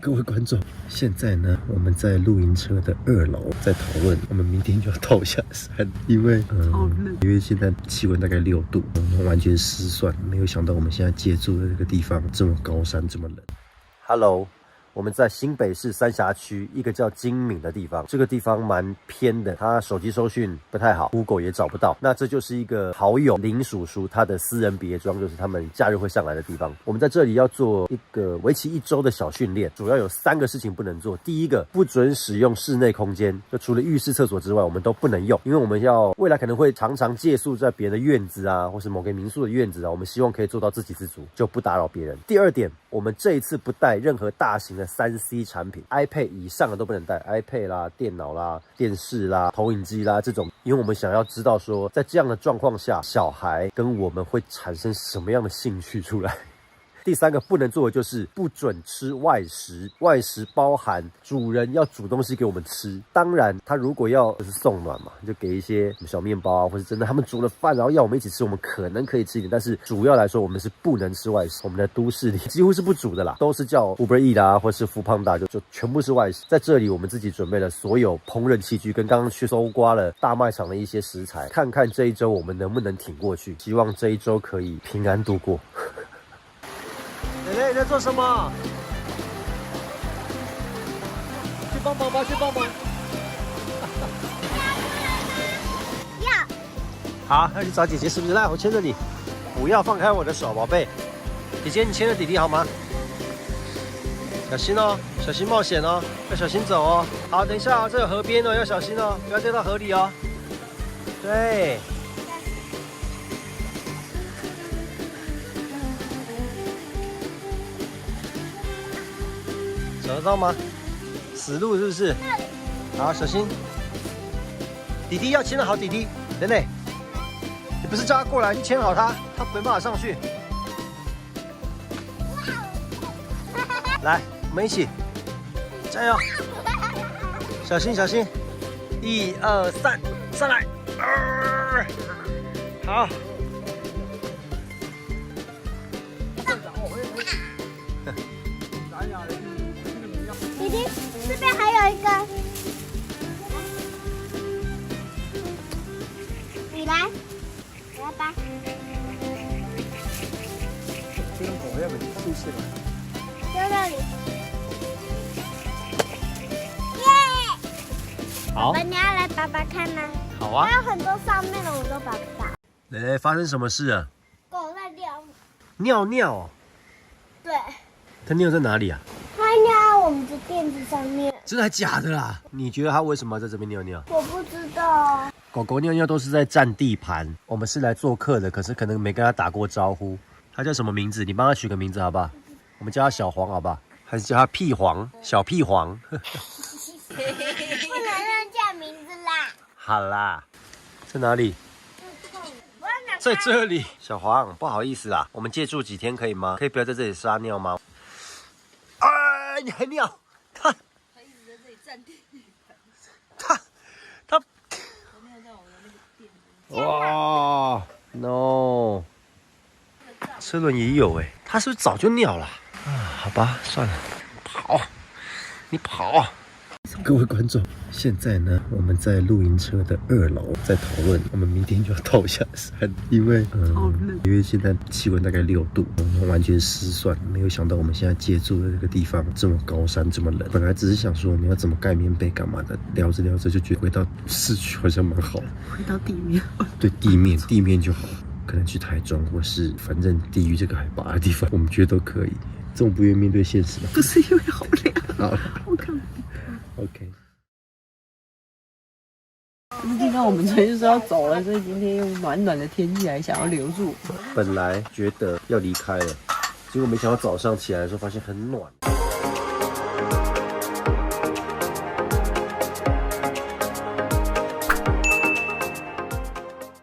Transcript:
各位观众，现在呢，我们在露营车的2楼在讨论，我们明天就要跳下山，因为现在气温大概6度，我们完全失算，没有想到我们现在借住的这个地方这么高山，这么冷。Hello。我们在新北市三峡区一个叫金敏的地方，这个地方蛮偏的，他手机收讯不太好 ，Google 也找不到。那这就是一个好友林叔叔他的私人别庄，就是他们假日会上来的地方。我们在这里要做一个为期1周的小训练，主要有3个事情不能做。第一个，不准使用室内空间，就除了浴室、厕所之外，我们都不能用，因为我们要未来可能会常常借宿在别人的院子啊，或是某个民宿的院子啊，我们希望可以做到自给自足，就不打扰别人。第二点，我们这一次不带任何大型的3C 产品 ，iPad 以上的都不能带 ，iPad 啦、电脑啦、电视啦、投影机啦这种，因为我们想要知道说，在这样的状况下，小孩跟我们会产生什么样的兴趣出来。第3个不能做的就是不准吃外食，外食包含主人要煮东西给我们吃，当然他如果要就是送暖嘛，就给一些小面包啊，或是真的他们煮了饭然后要我们一起吃，我们可能可以吃一点，但是主要来说我们是不能吃外食。我们的都市里几乎是不煮的啦，都是叫 Uber Eats 啦，或是 Foodpanda， 就全部是外食。在这里我们自己准备了所有烹饪器具，跟刚刚去搜刮了大卖场的一些食材，看看这一周我们能不能挺过去，希望这一周可以平安度过。蕾蕾，你在做什么？去帮忙吧，去帮忙。要。好，那去找姐姐是不是？来，我牵着你，不要放开我的手，宝贝。姐姐，你牵着弟弟好吗？小心哦，小心冒险哦，要小心走哦。好，等一下哦，这有河边哦，要小心哦，不要掉到河里哦。对。找得到吗？死路是不是？好，小心。弟弟要牵得好，弟弟。蕾蕾，你不是叫他过来，你牵好他，他没办法上去。来，我们一起，加油！小心，小心。1、2、3，上来。好。弟弟，这边还有一个，你来，来吧。这种狗要不出去了？丢那里。耶！好。爸爸，你要来拔拔看吗？好啊。还有很多上面的我都拔不到。蕾蕾，发生什么事啊？狗在尿。尿尿哦。对。它尿在哪里啊？它尿我们的垫子上面。真的还假的啦？你觉得它为什么要在这边尿尿？我不知道。狗狗尿尿都是在占地盘，我们是来做客的，可是可能没跟它打过招呼。它叫什么名字？你帮它取个名字好不好？我们叫它小黄好不好？还是叫它屁黄？小屁黄？不能乱叫名字啦。好啦，在哪里？在这里。小黄，不好意思啦，我们借住几天可以吗？可以不要在这里撒尿吗？哎，你还尿？它一直在这里占地盘。它尿在我们那个垫子。哇 ，no， 车轮也有哎，它是不是早就尿了？啊，好吧，算了，跑，你跑。各位观众，现在呢，我们在露营车的2楼在讨论，我们明天就要跳下山，因为现在气温大概6度，我们完全失算，没有想到我们现在借住的这个地方这么高山，这么冷。本来只是想说我们要怎么盖棉被干嘛的，聊着聊着就觉得回到市区好像蛮好的，回到地面。对，地面就好，可能去台中或是反正低于这个海拔的地方，我们觉得都可以。这种不愿意面对现实吗？不是因为好凉。好，我看。OK。听到我们昨天就说要走了，所以今天用暖暖的天气还想要留住。本来觉得要离开了，结果没想到早上起来的时候发现很暖。